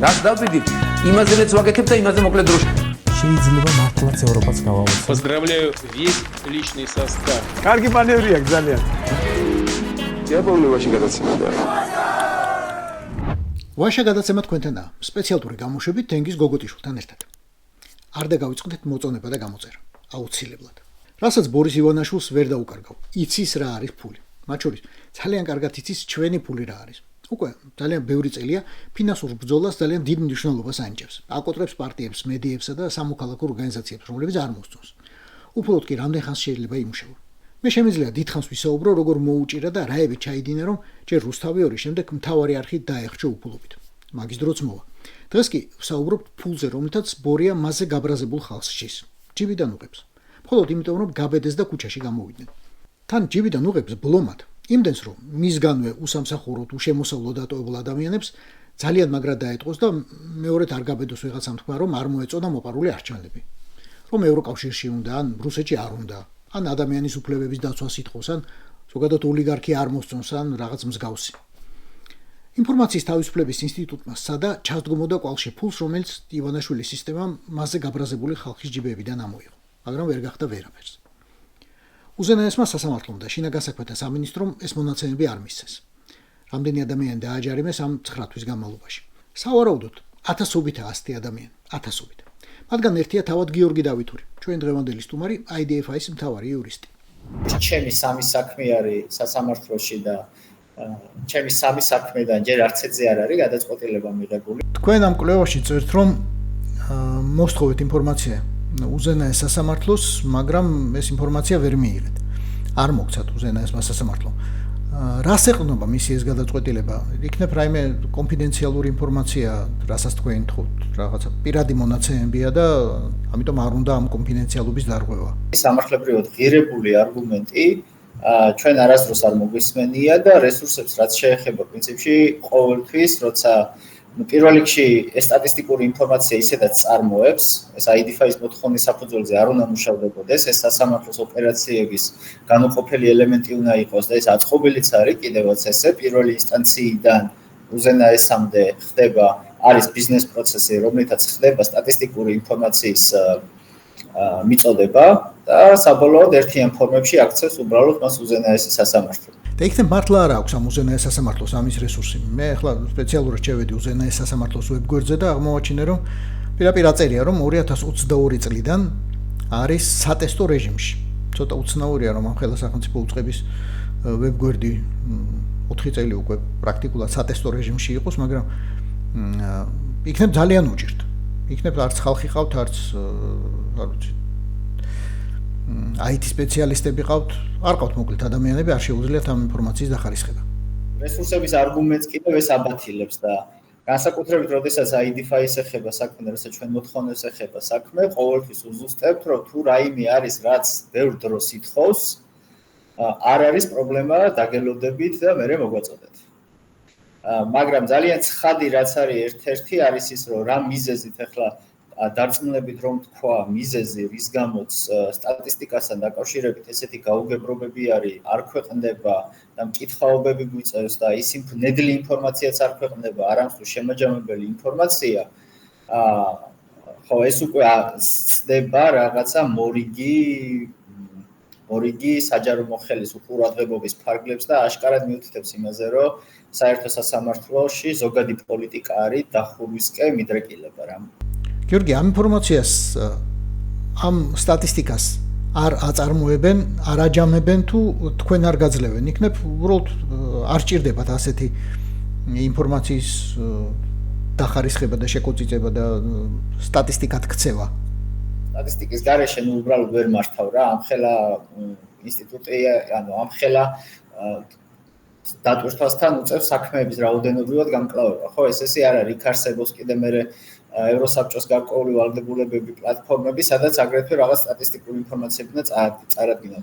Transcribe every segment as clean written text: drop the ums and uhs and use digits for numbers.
რას დავდივით, იმაზე მეც ვაკეთებ და იმაზე მოკლედ დროში. შეიძლება მართლაც ევროპაც გავავოცოთ. Поздравляю весь личный состав. კარგი მანევრია ძალიან. დიაბოლოვაში გადაცემაა. ვაშა გადაცემა თქვენთანაა, სპეციალური გამოშვებით თენგის გოგოტიშვილთან ერთად. არ დაგავიწყდეთ მოწონება და გამოწერა, აუცილებლად. რასაც ბორის ივანაშვილს ვერ დაუკარგავ, იცის რა არის ფული. მათ შორის ძალიან კარგად იცის ჩვენი ფული რა არის. უკვე ძალიან ბევრი წელია ფინანსურ ბრძოლას ძალიან დიდ მნიშვნელობას ანიჭებს. აკოტრებს პარტიებს, მედიებსა და სამოქალაქო ორგანიზაციებს, რომლებიც არ მოსწონს. უბრალოდ კი რამდენ ხანს შეიძლება იმუშაო. მე შემიძლია დიდხანს ვისაუბრო, როგორ მოუჭირა და რაები ჩაიდინა, რომ ჯერ რუსთავი 2 შემდეგ მთავარი არხი დაეხჭო უფულობით. მაგის დროც მოვა. დღეს კი ვსაუბრობ ფულზე, რომელთაც ბორია მასზე გაბრაზებულ ხალხს შის. ჯიბიდან უღებს. მხოლოდ იმიტომ, რომ გაბედეს და ქუჩაში გამოვიდნენ. თან ჯიბიდან უღებს ბლომად. იმდენს, რომ მისგანვე უსამსახუროდ, უშემოსავლო დატოვებულ ადამიანებს ძალიან მაგრად დაეტყოს და მეორედ არ გაბედოს ვიღაცამ თქვა, რომ არ მოეწონა მოპარული არჩევნები. რომ ევროკავშირში უნდა, ან რუსეთში არ უნდა, ან ადამიანის უფლებების დაცვას ითხოვს, ან ზოგადად ოლიგარქი არ მოსწონს, ან რაღაც მსგავსი. ინფორმაციის თავისუფლების ინსტიტუტმა სცადა ჩასდგომოდა კვალში ფულს, რომელიც ივანაშვილის სისტემამ მასზე გაბრაზებული ხალხის ჯიბებიდან ამოიღო, მაგრამ ვერ გახდა ვერაფერს. უზენაესმა სასამართლომ და შინაგან საქმეთა სამინისტრომ ეს მონაცემები არ მისცეს. რამდენი ადამიანი დააჯარიმეს ამ 9 თვის განმავლობაში. სავარაუდოდ 1000-ობით ასეთი ადამიანი, 1000-ობით. მათგან ერთია თავად გიორგი დავითური, ჩვენ დღევანდელი სტუმარი, IDFI-ის მთავარი იურისტი. ჩემი სამი საქმე არის სასამართლოში და ჩემი სამი საქმედან ჯერ არც ეძე არ არის გადაწყვეტილება მიღებული. თქვენ ამ კვლევაში წერთ, რომ მოსთხოვეთ ინფორმაცია უზენაეს სასამართლოს, მაგრამ ეს ინფორმაცია ვერ მიიღეთ. არ მოგცათ უზენაესმა სასამართლომ. რას ეყრდნობა მისი ეს გადაწყვეტილება? იქნებ რაიმე კონფიდენციალური ინფორმაცია, რასაც თქვენ თხოვთ, რაღაცა პირადი მონაცემებია და ამიტომ არ უნდა ამ კონფიდენციალობის დარღვევა. სამართლებრივად ღირებული არგუმენტი ჩვენ არასდროს არ მოგვისმენია და რესურსებს რაც შეეხება პრინციპში ყოველთვის, როცა პირველ რიგში ეს სტატისტიკური ინფორმაცია ისედაც წარმოებს, ეს IDFI-ის მოთხოვნის საფუძველზე არ უნდა მუშავდებოდეს, ეს სასამართლოს ოპერაციების განუყოფელი ელემენტი უნდა იყოს და ეს აწყობილიც არის კიდევაც ესე პირველი ინსტანციიდან უზენაესამდე ხდება არის ბიზნეს პროცესი, რომლითაც ხდება სტატისტიკური ინფორმაციის მიწოდება და საბოლოოდ ერთიან ფორმებში აქცევს უბრალოდ მას უზენაესი სასამართლო. და იქნებ მართლა არ აქვს ამ უზენაეს სასამართლოს ამის რესურსი. მე ახლა სპეციალურად შევედი უზენაეს სასამართლოს ვებგვერდზე და აღმოვაჩინე, რომ პირდაპირ აწერია, რომ 2022 წლიდან არის სატესტო რეჟიმში. ცოტა უცნაურია, რომ ამ ხელა სახელმწიფო უწყების ვებგვერდი 4 წელი უკვე პრაქტიკულად სატესტო რეჟიმში იყოს, მაგრამ იქნებ ძალიან უჭირთ. იქნებ არც ხალხი ყავთ, არც არ ვიცი IT სპეციალისტები ყავთ, არ ყავთ მოკლედ ადამიანები, არ შეუძლიათ ამ ინფორმაციის დახარისხება. რესურსების არგუმენტს კიდევ ეს აბათილებს და განსაკუთრებით როდესაც IDFI-ის ეხება საქმე, რასაც ჩვენ მოთხოვნებს ეხება საქმე, ყოველთვის უზუსტებთ, რომ თუ რაიმე არის, რაც ბევრ დროს ითხოვს, არ არის პრობლემა, დაგელოდებით და მერე მოგვაწოდეთ. მაგრამ ძალიან ცხადი რაც არის ერთ-ერთი არის ის, რომ რა მიზეზით ახლა დარწმუნებით რომ თქვა მიზეზი რის გამოც სტატისტიკასთან დაკავშირებით ესეთი გაუგებრობები არის, არ ქვეყნდება და მკითხაობები გვიწევს და ის ნედლი ინფორმაციაც არ ქვეყნდება, არამხოლოდ შემაჯამებელი ინფორმაცია. ხო, ეს უკვე ხდება რაღაცა მორიგი საჯარო მოხელის უყურადღებობის ფარგლებს და აშკარად მიუთითებს იმაზე, რომ საერთო სასამართლოში ზოგადი პოლიტიკა არის დახურვისკენ მიდრეკილება რა. გიორგი, ამ ინფორმაციას, ამ სტატისტიკას არ აწარმოებენ, არ აჯამებენ თუ თქვენ არ გაძლევენ. იქნებ უბრალოდ არ ჭირდებათ ასეთი ინფორმაციის დახარისხება და შეკოწიწება და სტატისტიკად ქცევა. სტატისტიკის გარეშე ნუ უბრალოდ ვერ მართავ რა, ამხელა ინსტიტუტი, ანუ ამხელა დატვირთვასთან უწევს საქმეების რაოდენობრივად გამკლავება. ხო, ესე არ არის, იქ არსებობს კიდე მერე ევროსაბჭოს გარკვეული ვალდებულებები, პლატფორმები, სადაც აგრეთვე რაღაც სტატისტიკური ინფორმაციები და წარადგინონ.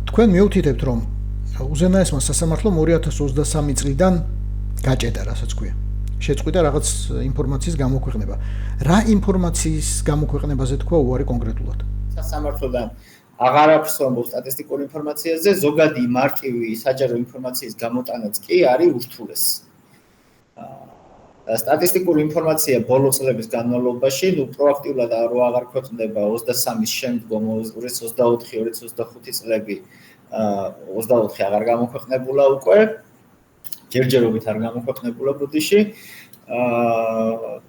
თქვენ მიუთითებთ, რომ უზენაესმა სასამართლომ 2023 წლიდან გაჭედა, რასაც ქვია. შეწყვიტა რაღაც ინფორმაციის გამოქვეყნება. რა ინფორმაციის გამოქვეყნებაზე თქვა უარი კონკრეტულად? სასამართლოდან აღარაფერს ვამბობ სტატისტიკურ ინფორმაციაზე, ზოგადი მარტივი საჯარო ინფორმაციის გამოტანაც კი არის ურთულესი. სტატისტიკური ინფორმაცია ბოლო წლების განმავლობაში, პროაქტიულად რო აღარ ქვეყნდება 23-ის შემდგომ 2024-2025 წლები 24 აღარ გამოქვეყნებულა უკვე ჯერჯერობით არ გამოქვეყნებულა ბუდიში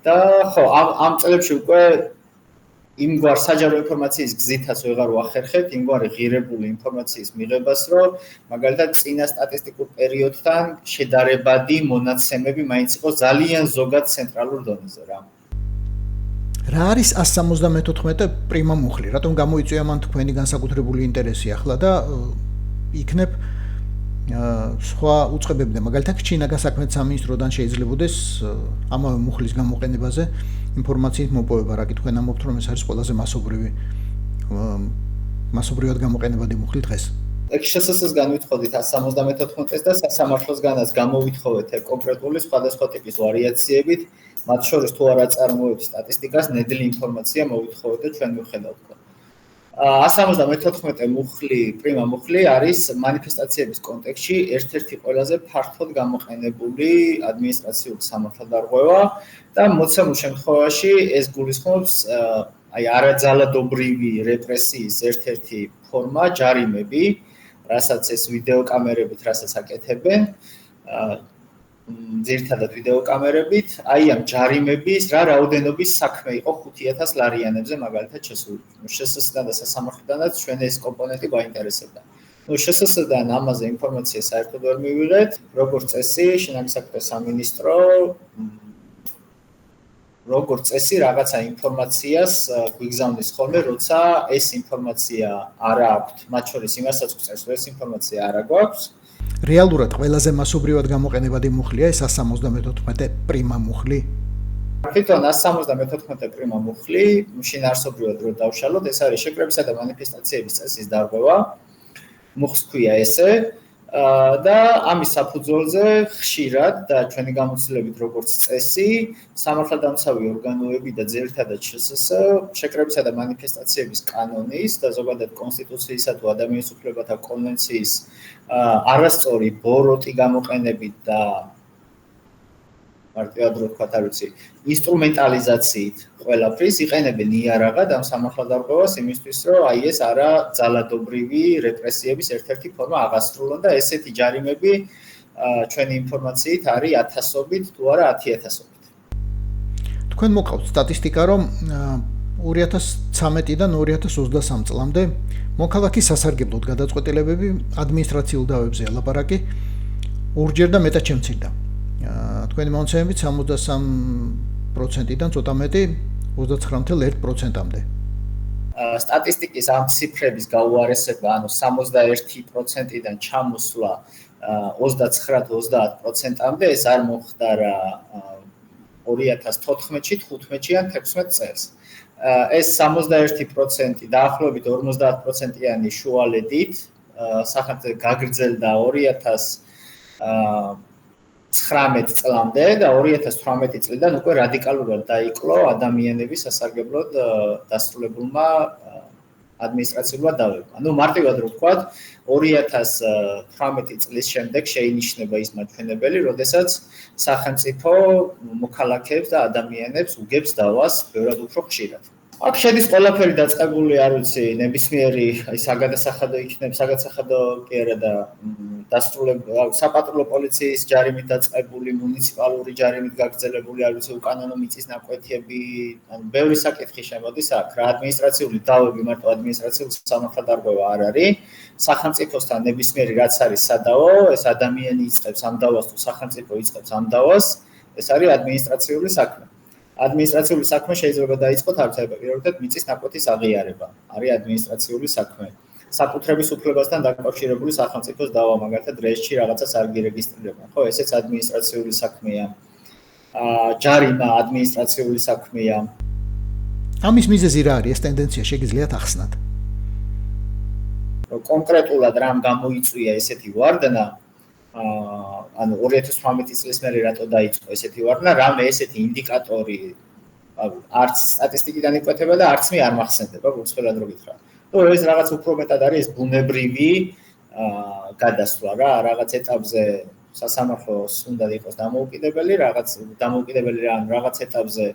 და ხო ამ წლებში უკვე იმგვარ საჯარო ინფორმაციის გზითაც ვეღარ ვახერხებთ, იმგვარი ღირებული ინფორმაციის მიღებას, რომ მაგალითად წინა სტატისტიკურ პერიოდთან შედარებადი მონაცემები მაინც იყო ძალიან ზოგად ცენტრალურ დონეზე რა. რა არის 174 პრიმა მუხლი? რატომ გამოიწვია მან თქვენი განსაკუთრებული ინტერესი ახლა და იქნებ სხვა უწყებებიდან, მაგალითად ჩინაგა საქმეთა სამინისტროდან შეიძლებოდეს ამავე მუხლის გამოყენებაზე ინფორმაციის მოპოვება, რა თქვენ ამბობთ, რომ ეს არის ყველაზე მასობრივად გამოყენებადი მუხლი დღეს. XSS-ს განვითხოვდით 174-ს და სასამართლოსგანაც გამოვითხოვეთ კონკრეტული სხვადასხვა ტიპის ვარიაციებით, მათ შორის თუ არა წარმოებს სტატისტიკას, ნედლი ინფორმაცია მოვითხოვეთ და ჩვენ მივხედავთ. 174 მუხლი, პრიმა მუხლი არის მანიფესტაციების კონტექსტში ერთ-ერთი ყველაზე ფართოდ გამოყენებული ადმინისტრაციული სამართალდარღვევა და მოცემულ შემთხვევაში ეს გულისხმობს არაძალადობრივი რეპრესიის ერთ-ერთი ფორმა ჯარიმები, რასაც ეს ვიდეოკამერებით რასაც აკეთებენ, ძირითადად ვიდეოკამერებით, ამ ჯარიმების რა რაოდენობის საქმე იყო 5000 ლარიანებზე მაგალითად შესული. შსს-დან და სასამართლოდანაც ჩვენ ეს კომპონენტი გვაინტერესებდა. შსს-დან ამაზე ინფორმაცია საერთოდ ვერ მივიღეთ, როგორც წესი, შინაგან საქმეთა სამინისტრო როგორც წესი რაღაცა ინფორმაციას გვიგზავნის ხოლმე, როცა ეს ინფორმაცია არ აქვს, მათ შორის იმასაც გვწერს, რომ ეს ინფორმაცია არ აქვს. რეალურად ყველაზე მასობრივად გამოყენებადი მუხლია ეს 174 პრიმა მუხლი. თვითონ 174 პრიმა მუხლი, შინაარსობრივად რო დავშალოთ, ეს არის შეკრებისა და მანიფესტაციების წესის დარღვევა. მუხლს ქვია ესე და ამის საფუძველზე ხშირად და ჩვენი გამოცდილებით როგორც წესი, სამართალდამცავი ორგანოები და ძირითადად შსს შეკრებისა და მანიფესტაციების კანონის და ზოგადად კონსტიტუციისა თუ ადამიანის უფლებათა კონვენციის არასწორი ბოროტი გამოყენებით და მარტივად რო ვთქვათ, არ ვიცი, ინსტრუმენტალიზაციით ყველაფრის იყენებენ იარაღად ამ სამართალდარღვევას იმისთვის, რომ ეს არა ძალადობრივი რეპრესიების ერთ-ერთი ფორმა აღასრულონ და ესეთი ჯარიმები ჩვენი ინფორმაციით არის 1000-ობით თუ არა 10000-ობით. თქვენ მოყავთ სტატისტიკა, რომ 2013-დან 2023 წლამდე მოქალაქის სასარგებლოდ გადაწყვეტილებები ადმინისტრაციულ დავებზე ელაპარაკი ორჯერ და მეტად შემცირდა. თქვენი მონაცემებით 63%-დან ცოტა მეტი 29.1%-მდე. სტატისტიკის ამ ციფრების გაუარესება, ანუ 61%-დან ჩამოსვლა 29-30%-მდე, ეს არ მოხდა 2014-ში, 15-ში ან 16 წელს. ეს 61% დაახლოებით 50%-იანი შუალედით სახელმწიფო გაგრძელდა 2019 წლამდე და 2018 წლიდან უკვე რადიკალურად დაიკლო ადამიანების სასარგებლოდ დასრულებულმა ადმინისტრაციულმა დავებმა. ანუ მარტივად რო ვთქვათ, 2018 წლის შემდეგ შეინიშნება ის მაჩვენებელი, როდესაც სახელმწიფო მოქალაქეებს და ადამიანებს უგებს დავას ბევრად უფრო ხშირად. აქ შედის ყველაფერი დაწყებული, არ ვიცი, ნებისმიერი საგადასახადო იქნებ, საგადასახადო კი არა და დასრულებული საპატრულო პოლიციის ჯარიმით დაწყებული, მუნიციპალური ჯარიმით გაგრძელებული, არ ვიცი, უკანონო მიწის ნაკვეთები, ანუ ბევრი საკითხი შემოდის აქ. რა ადმინისტრაციული დავები, მარტო ადმინისტრაციული სამართალდარღვევა არ არის. სახელმწიფოსთან ნებისმიერი რაც არის სადავო, ეს ადამიანი იწყებს ამ დავას თუ სახელმწიფო იწყებს ამ დავას, ეს არის ადმინისტრაციული საქმე. ადმინისტრაციული საქმე შეიძლება დაიწყოთ არც პირობითად მიწის ნაკვეთის აღიარება. არის ადმინისტრაციული საქმე. საკუთრების უფლებასთან დაკავშირებული სახელმწიფოს დავა, მაგალითად რეესტრში რაღაცას არ გირეგისტრირებენ, ხო, ესეც ადმინისტრაციული საქმეა. ჯარიმა ადმინისტრაციული საქმეა. ამის მიზეზი რა არის? ეს ტენდენცია შეგიძლიათ ახსნათ? კონკრეტულად რამ გამოიწვია ესეთი ვარდნა, ანუ 2018 წლის მერე რატო დაიწყო ესეთი ვარდნა, რამე ესეთი ინდიკატორი არც სტატისტიკიდან იკვეთება და არც მე არ მახსენდება, გულწრფელად რო გითხრა. ნუ ეს რაღაც უფრო მეტად არის ეს ბუნებრივი გადასვლა რა, რაღაც ეტაპზე სასამართლოს უნდა იყოს დამოუკიდებელი, რაღაც ეტაპზე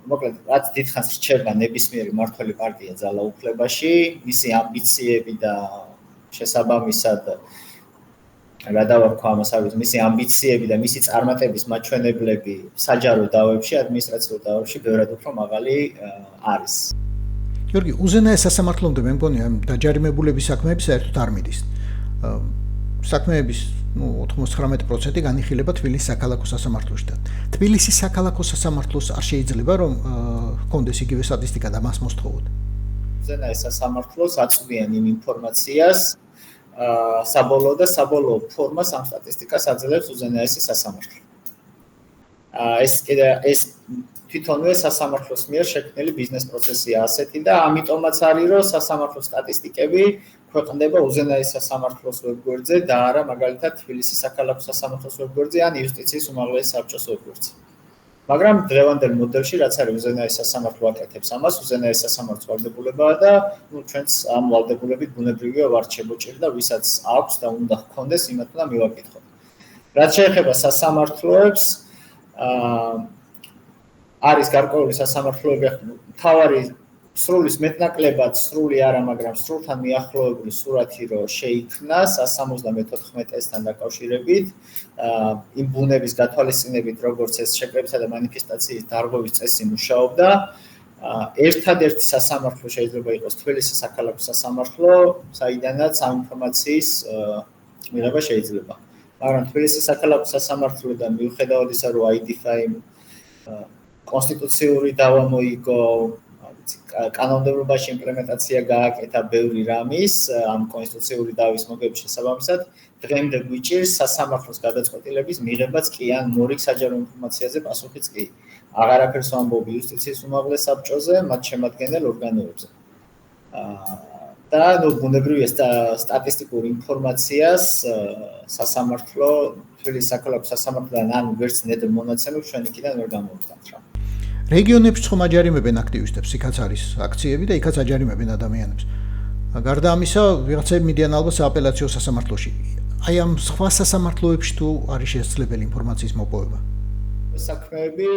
მოკლედ რაც დიდხანს რჩება ნებისმიერი მმართველი პარტია ძალაუფლებაში, მისი ამბიციები და შესაბამისად რა დავარქვა ამას არის მისი ამბიციები და მისი წარმატების მაჩვენებლები საჯარო დავებში, ადმინისტრაციულ დავებში ბევრად უფრო მაღალი არის. გიორგი, უზენაეს სასამართლომდე მე მგონია დაჯარიმებულების საქმეები საერთოდ არ მიდის. საქმეების 99% განიხილება თბილისის საქალაქო სასამართლოში და თბილისის საქალაქო სასამართლოს არ შეიძლება რომ ჰქონდეს იგივე სტატისტიკა და მას მოსთხოვოთ. უზენაეს სასამართლოს აწვდიან იმ ინფორმაციას საბოლოო და საბოლოო ფორმას ამ სტატისტიკას აძლევს უზენაესი სასამართლო. ეს თვითონვე სასამართლოს მიერ შექმნილი ბიზნეს პროცესია ასეთი და ამიტომაც არის რომ სასამართლოს სტატისტიკები ქვეყნდება უზენაეს სასამართლოს ვებგვერდზე და არა მაგალითად თბილისის საქალაქო სასამართლოს ვებგვერდზე ან იუსტიციის უმაღლესი საბჭოს ვებგვერდზე. მაგრამ დღევანდელ მოდელში რაც არის უზენაეს სასამართლო აკეთებს ამას, უზენაეს სასამართლოს ვალდებულებაა და ჩვენც ამ ვალდებულებით ბუნებრივია ვართ შემოჭრილი და ვისაც აქვს და უნდა ჰქონდეს იმათ უნდა მივაკითხოთ. რაც შეეხება სასამართლოებს, არის გარკვეული სასამართლოები, მთავარი სრულის მეტნაკლებად სრული არა, მაგრამ სრულთან მიახლოებული სურათი რო შეიქმნა 174-ესთან დაკავშირებით, იმ ბუნების გათვალისწინებით, როგორც ეს შეკრებისა და მანიფესტაციის დარღვევის წესი მუშაობდა, ერთადერთი სასამართლო შეიძლება იყოს თბილისის საქალაქო სასამართლო, საიდანაც ამ ინფორმაციის მიღება შეიძლება. მაგრამ თბილისის საქალაქო სასამართლოდან მიუხედავად ისა, რომ identify კონსტიტუციური დავა მოიგო, კანონმდებლობაში იმპლემენტაცია გააკეთა ბევრი რამის ამ კონსტიტუციური დავის მოგების შესაბამისად, დღემდე გვიჭირს სასამართლოს გადაწყვეტილების მიღებაც კი ან მორიგ საჯარო ინფორმაციაზე პასუხიც კი. აღარაფერს ვამბობ იუსტიციის უმაღლეს საბჭოზე, მათ შემადგენელ ორგანოებზე. და ბუნებრივია სტატისტიკურ ინფორმაციას სასამართლო, თბილისის საქალაქო სასამართლოდან ან ვერც ნეტ მონაცემებს ჩვენ იქიდან ვერ გამოვიტანთ რა. რეგიონებში ხომ აჯარიმებენ აქტივისტებს, იქაც არის აქციები და იქაც აჯარიმებენ ადამიანებს. გარდა ამისა, ვიღაცები მიდიან ალბათ სააპელაციო სასამართლოში. აი ამ სხვა სასამართლოებში თუ არის შესაძლებელი ინფორმაციის მოპოვება. საქმეები,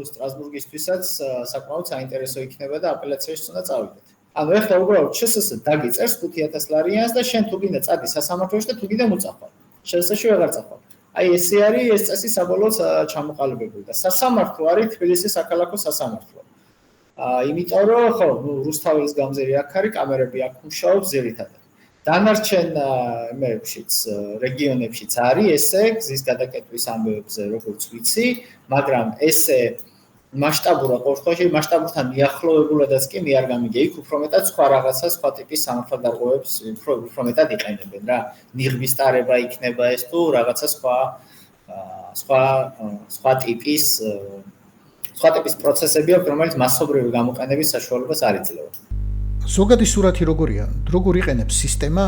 სტრასბურგისთვისაც საკმაოდ საინტერესო იქნება და აპელაციაში უნდა წავიდეთ. ანუ ეხლა უბრალოდ ЧСС დაგიწერს 5000 ლარიანს და შენ თუ გინდა წადი სასამართლოში და თუ გინდა მოწახვალ. ЧСС-ში ვეღარ წახვალ. აი ესე არის ეს წესი საბოლოოდ ჩამოყალიბებული და სასამართლო არის თბილისის საქალაქო სასამართლო. იმიტომ რომ ხო, რუსთაველის გამზირი აქ არის, კამერები აქ მუშაობს ძირითადად. დანარჩენ იმებშიც, რეგიონებშიც არის ესე გზის გადაკეტვის ამბებზე, როგორც ვიცი, მაგრამ ესე მასშტაბურად ყოველთვის მასშტაბთან მიახლოებულადაც კი მე არ გამიგე იქ უფრო მეტად სხვა რაღაცა, სხვა ტიპის სამართალდარღვევებს უფრო მეტად იყენებენ რა. ნიღბის ტარება იქნება ეს თუ რაღაცა სხვა ტიპის პროცესები აქვს, რომელიც მასობრივი გამოყენების საშუალებას არ იძლევა. ზოგადი სურათი როგორია? როგორ იყენებს სისტემა?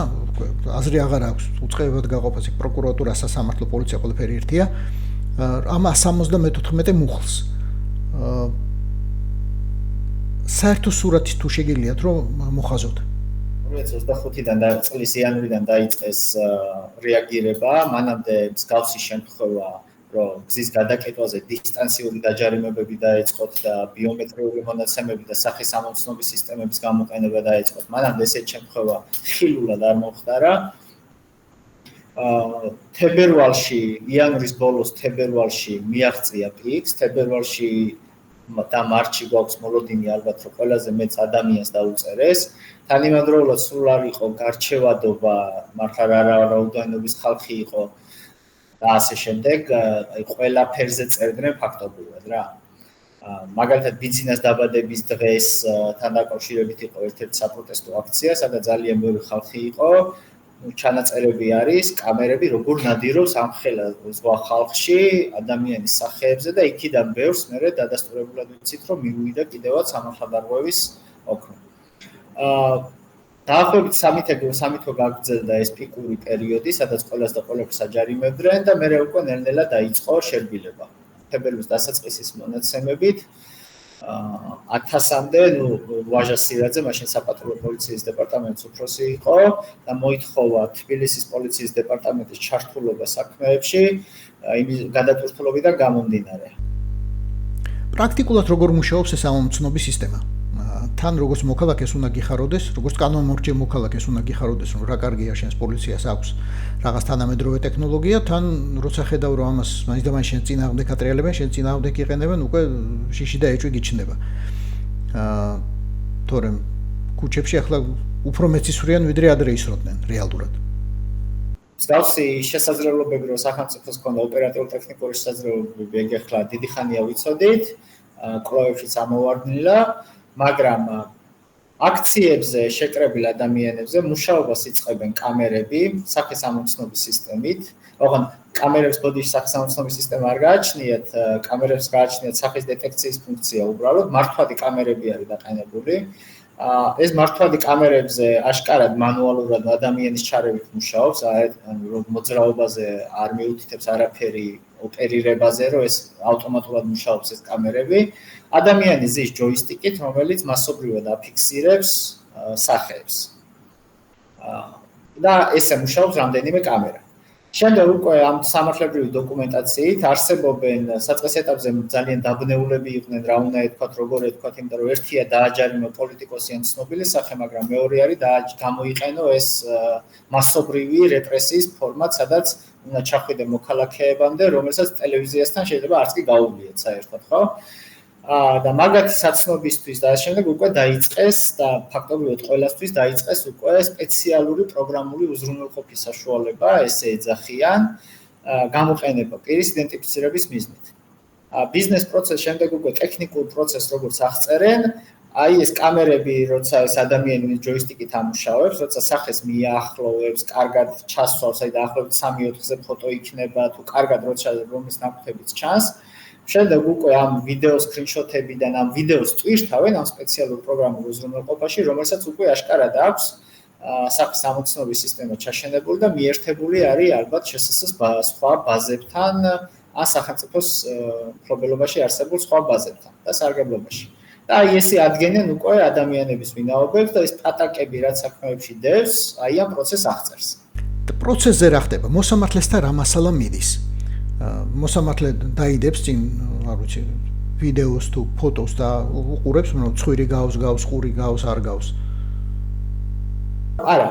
აზრი აღარ აქვს, უწყებად გაყოფას იქ პროკურატურა, სასამართლო, პოლიცია ყველაფერი ერთია. ამ 174 მუხლს საერთო სურათი თუ შეგიძლიათ რომ მოხაზოთ. 2025-დან და წლის იანვრიდან დაიწყეს რეაგირება, მანამდე მსგავსი შემთხვევა, რომ გზის გადაკეტვაზე დისტანციური დაჯარიმებები დაეწყოთ და ბიომეტრიული მონაცემები და სახის ამოცნობის სისტემების გამოყენება დაეწყოთ. მანამდე ესეთ შემთხვევა ხილულად არ მომხდარა. თებერვალში, იანვრის ბოლოს თებერვალში მიაღწია პიკს, თებერვალში და მარტში გვაქვს მოლოდინი ალბათ რომ ყველაზე მეც ადამიანს დაუწერეს. თანამედროვეულად სულ არ იყო გარჩევადობა, მართლა რაოდენობის ხალხი იყო და ასე შემდეგ, აი ყველაფერზე წერდნენ ფაქტობრივად რა. მაგალითად ბიზნეს დაბადების დღესთან დაკავშირებით იყო ერთ-ერთი საპროტესტო აქცია, სადაც ძალიან ბევრი ხალხი იყო. ჩანაწერები არის, კამერები როგორ ნადირობს ამ ხელა ზღვა ხალხში, ადამიანის სახეებზე და იქიდან ბევრს მერე დადასტურებულად ვიცით, რომ მიუვიდა კიდევაც სამართალდარღვევის ოქრო. დაახლოებით 3 თვე გაგრძელდა ეს პიკური პერიოდი, სადაც ყველას და ყველაფერს აჯარიმებდნენ და მერე უკვე ნელ-ნელა დაიწყო შერბილება. თებერვლის დასაწყისის მონაცემებით 1000-მდე, ვაჟა სირაძე მაშინ საპატრულო პოლიციის დეპარტამენტის უფროსი იყო და მოითხოვა თბილისის პოლიციის დეპარტამენტის ჩართულობა საქმეებში იმის გადატვირთულობიდან გამომდინარე. პრაქტიკულად როგორ მუშაობს ეს ამომცნობის სისტემა? თან როგორც მოქალაქეს უნდა გიხაროდეს, როგორც კანონმორჩევ მოქალაქეს უნდა გიხაროდეს, რომ რა კარგია შენს პოლიციას აქვს რაღაც თანამედროვე ტექნოლოგია, თან როცა ხედავ რომ ამას მაინც და მაინც შენ წინააღმდეგ ატარებენ, შენ წინააღმდეგ იყენებენ, უკვე შიში და ეჭვი გიჩნდება. თორემ ქუჩებში ახლა უფრო მეცისვრიან ვიდრე ადრე ისროდნენ რეალურად. მსგავსი შესაძლებლობები რომ სახელმწიფოს ქონდა ოპერატიულ-ტექნიკური შესაძლებლობები, ეგ ახლა დიდი ხანია ვიცოდით, კვლევებშიც ამოვარდნილა, მაგრამ აქციებზე შეკრებილ ადამიანებზე მუშაობას იწყებენ კამერები სახის ამოცნობის სისტემით. ოღონდ კამერებს ბოდიში სახის ამოცნობის სისტემა არ გააჩნიათ, კამერებს გააჩნიათ სახის დეტექციის ფუნქცია უბრალოდ, მართვადი კამერები არის დაყენებული. ეს მართვადი კამერებზე აშკარად მანუალურად ადამიანის ჩარევით მუშაობს, რომ მოძრაობაზე არ მიუთითებს არაფერი ოპერირებაზე, რომ ეს ავტომატურად მუშაობს ეს კამერები. ადამიანი ზის ჯოისტიკით, რომელიც მასობრივად აფიქსირებს სახეებს. და ესე მუშაობს რამდენიმე კამერა. შემდეგ უკვე ამ სამართლებრივი დოკუმენტაციით არსებობენ საწყის ეტაპზე ძალიან დაბნეულები იყვნენ, რა უნდა ეთქვათ, როგორ ეთქვათ, იმიტომ რომ ერთია დააჯარიმო პოლიტიკოსი ან ცნობილი სახე, მაგრამ მეორე არის გამოიყენო ეს მასობრივი რეპრესიის ფორმად, სადაც უნდა ჩახვიდე მოქალაქეებამდე, რომელსაც ტელევიზიასთან შეიძლება არც კი გაუვლიეთ საერთოდ, ხო? და მაგათი საცნობისთვის და შემდეგ უკვე დაიწყეს და ფაქტობრივად ყველასთვის დაიწყეს უკვე სპეციალური პროგრამული უზრუნველყოფის საშუალება, ესე ეძახიან, გამოყენება პირის იდენტიფიცირების მიზნით. ბიზნეს პროცესს შემდეგ უკვე ტექნიკურ პროცესს როგორც აღწერენ, აი ეს კამერები, როცა ეს ადამიანი ჯოისტიკით ამუშავებს, როცა სახეს მიაახლოვებს, კარგად ჩასვავს, აი დაახლოებით 3-4-ზე ფოტო იქნება, თუ კარგად როცა რომის ნაკვთებიც ჩანს, შემდეგ უკვე ამ ვიდეო სკრინშოტებიდან ამ ვიდეოს ტვირთავენ ამ სპეციალურ პროგრამულ უზრუნველყოფაში, რომელსაც უკვე აშკარად აქვს სახის ამოცნობის სისტემა ჩაშენებული და მიერთებული არის ალბათ შესაძლოა სხვა ბაზებთან, ან სახელმწიფოს მფლობელობაში არსებულ სხვა ბაზებთან და სარგებლობაში. და აი ესე ადგენენ უკვე ადამიანების ვინაობებს და ეს პატაკები რაც საქმეებში დევს, აი ამ პროცესს აღწერს. პროცესზე რა ხდება? მოსამართლესთან რა მასალა მიდის? მოსამართლე დაიდებს წინ, არ ვიცი, ვიდეოს თუ ფოტოს და უყურებს, რომ ცხვირი გავს, ყური გავს, არ გავს. არა,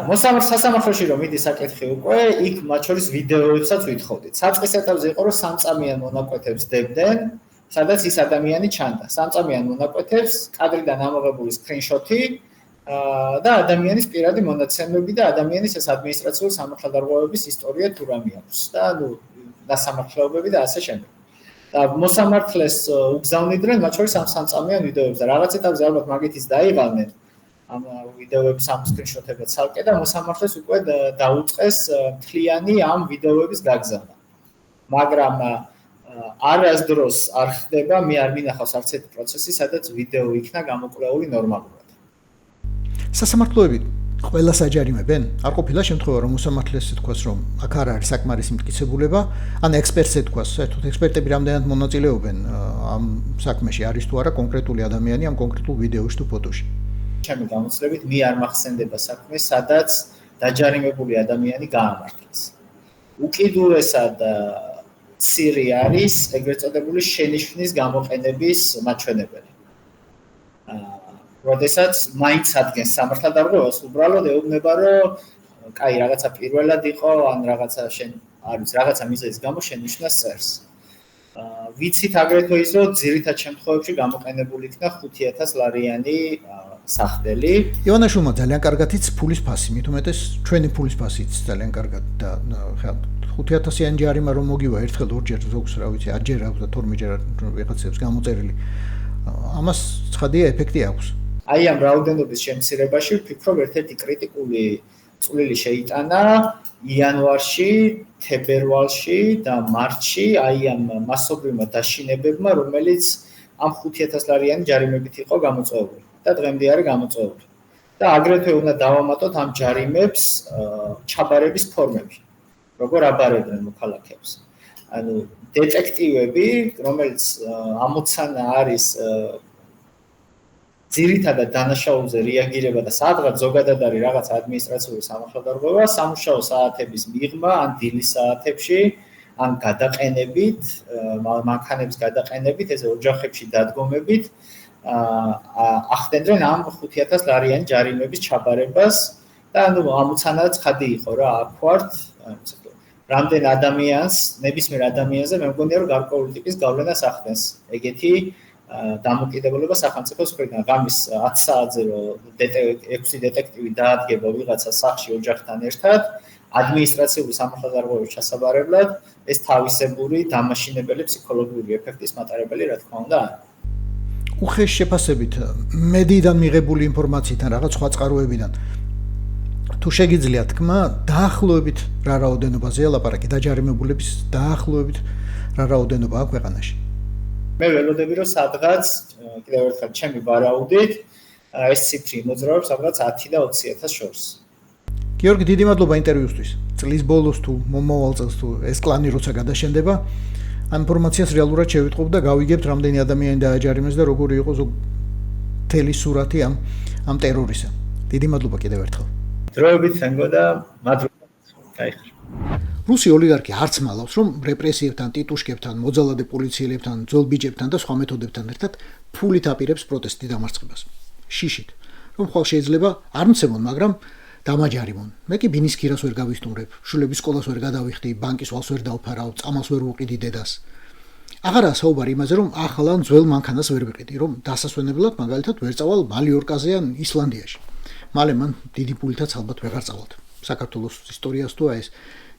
სასამართლოში რომ მიდის საკითხი უკვე, იქ მათ შორის ვიდეოებსაც ვითხოვდით. საწყის ეტაპზე იყო რომ 3 წამიან მონაკვეთებს დებდნენ, სადაც ის ადამიანი ჩანდა. 3 წამიან მონაკვეთებს, კადრიდან ამოღებული სკრინშოტი და ადამიანის პირადი მონაცემები და ადამიანის ეს ადმინისტრაციული სამართალდარღვევების ისტორია თუ რამე აქვს და დასამართლებლობები და ასე შემდეგ. და მოსამართლეს უგზავნიდნენ მათ შორის ამ 3 წამიან ვიდეოებს და რაღაც ეტაპზე ალბათ მაგითიც დაიღალნენ ამ ვიდეოების ამ სკრინშოტებად ცალკე და მოსამართლეს უკვე დაუწყეს მთლიანი ამ ვიდეოების გაგზავნა. მაგრამ არასდროს არ ხდება, მე არ მინახავს არც ერთი პროცესი, სადაც ვიდეო იქნა გამოკვლეული ნორმალურად. სასამართლოები ყველას აჯარიმებენ? არ ყოფილა შემთხვევა, რომ მოსამართლეს ეთქვას, რომ აქ არ არის საკმარისი მტკიცებულება, ან ექსპერტს ეთქვას, საერთოდ ექსპერტები რამდენად მონაწილეობენ ამ საქმეში, არის თუ არა კონკრეტული ადამიანი ამ კონკრეტულ ვიდეოში თუ ფოტოში. ჩემი გამოცდილებით მე არ მახსენდება საქმე, სადაც დაჯარიმებული ადამიანი გაამართლეს. უკიდურესად ცირე არის ეგრეთ წოდებული შენიშვნის გამოყენების მაჩვენებელი. როდესაც მაინც ადგენს სამართალდარღვევას, უბრალოდ ეუბნება, რომ კაი, რაღაცა პირველად იყო, ან რაღაცა რაღაცა მიზეზის გამო შენიშვნა წერს. ვიცით აგრეთვე ის, რომ ძირითად შემთხვევებში გამოყენებული იქნა 5000 ლარიანი სახდელი. ივანაშვილმა ძალიან კარგად იცს ფულის ფასი, მით უმეტეს ჩვენი ფულის ფასი იცს ძალიან კარგად და 5000-იანი ჯარიმა რომ მოგივა ერთხელ ორჯერ ზოგს რა ვიცი 10 ჯერ აქვს და 12 ჯერ ვიღაცებს გამოწერილი. ამას ცხადია ეფექტი აქვს. აი ამ რაოდენობის შემცირებაში ვფიქრობ ერთ-ერთი კრიტიკული წვლილი შეიტანა იანვარში, თებერვალში და მარტში აი ამ მასობრივმა დაშინებებმა, რომელიც ამ 5000 ლარიანი ჯარიმებით იყო გამოწვეული და დღემდე არის გამოწვეული. და აგრეთვე უნდა დავამატოთ ამ ჯარიმებს ჩაბარების ფორმები. როგორ აბარებდნენ მოქალაქეებს. ანუ დეტექტივები, რომელიც ამოცანა არის ძირითადად დანაშაულზე რეაგირება და სადღაც ზოგადად არის რაღაც ადმინისტრაციული სამართალდარღვევა, სამუშაო საათების მიღმა ან დილის საათებში, ან გადაყენებით, მანქანების გადაყენებით, ესე ოჯახებში დადგომებით ახდენდნენ ამ 5000 ლარიანი ჯარიმების ჩაბარებას და ანუ ამოცანა ცხადი იყო რა აქ ვართ, რამდენ ადამიანს, ნებისმიერ ადამიანზე მე მგონია რომ გარკვეული ტიპის გავლენას ახდენს ეგეთი დამოკიდებულება სახელმწიფოს მხრიდან ღამის 10 საათზე რომ 6 დეტექტივი დაადგება ვიღაცას სახლში ოჯახთან ერთად ადმინისტრაციული სამართალდარღვევის ჩასაბარებლად ეს თავისებური დამაშინებელი ფსიქოლოგიური ეფექტის მატარებელი რა თქმა უნდა არის. უხეშ შეფასებით მედიიდან მიღებული ინფორმაციიდან რაღაც სხვა წყაროებიდან თუ შეგიძლიათ თქმა დაახლოებით რა რაოდენობაზეა ლაპარაკი დაჯარიმებულების დაახლოებით რა რაოდენობა აქვს ქვეყანაში. მე ველოდები რომ სადღაც კიდევ ერთხელ ჩემი ვარაუდით ეს ციფრი მოძრაობს სადღაც 10 და 20000 შორის. გიორგი, დიდი მადლობა ინტერვიუსთვის. წლის ბოლოს თუ მომავალ წელს თუ ეს კლანი როცა გადაშენდება, ამ ინფორმაციას რეალურად შევიტყობ და გავიგებთ რამდენი ადამიანი დააჯარიმეს და როგორი იყო თელი სურათი ამ ტერორისა. დიდი მადლობა კიდევ ერთხელ. დროებით თანგო და მადლობა. გაიხარ. რუსი ოლიგარქი არც მალავს, რომ რეპრესიებთან, ტიტუშკებთან, მოძალადე პოლიციელებთან, ძველ ბიჭებთან და სხვა მეთოდებთან ერთად ფულით აპირებს პროტესტის დამარცხებას. შიშით, რომ ხვალ შეიძლება არ მცემონ, მაგრამ დამაჯარიმონ. მე კი ბინის ქირას ვერ გავისტუმრებ, შვილების სკოლას ვერ გადავიხდი, ბანკის ვალს ვერ დავფარავ, წამალს ვერ ვუყიდი დედას. აღარაა საუბარი იმაზე, რომ ახალ ან ძველ მანქანას ვერ ვიყიდი, რომ დასასვენებლად მაგალითად ვერ წავალ მალიორკაზე ან ისლანდიაში. მალე მან დიდი პულითაც ალბათ ვეღარ წავალთ. საქართველოს ისტორიას თუ ეს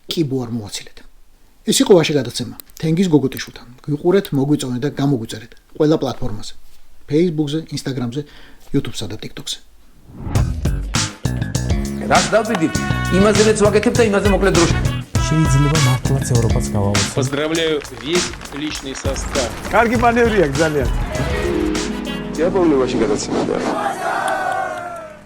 კიბო არ მოვაცილეთ. ეს იყო ვაშე გადაცემა. თენგიზ გოგოტიშვილთან. გვიყურეთ, მოგვიწონეთ და გამოგუწერეთ ყველა პლატფორმაზე. Facebook-ზე, Instagram-ზე, YouTube-სა და TikTok-ზე. რაც დავდივით, იმაზეც ვაკეთებ და იმაზე მოკლედ დროში. შეიძლება მართლაც ევროპაც გავავოცოთ. Поздравляю весь личный состав. კარგი მანევრია ძალიან. Я помню ваши გადაცემა და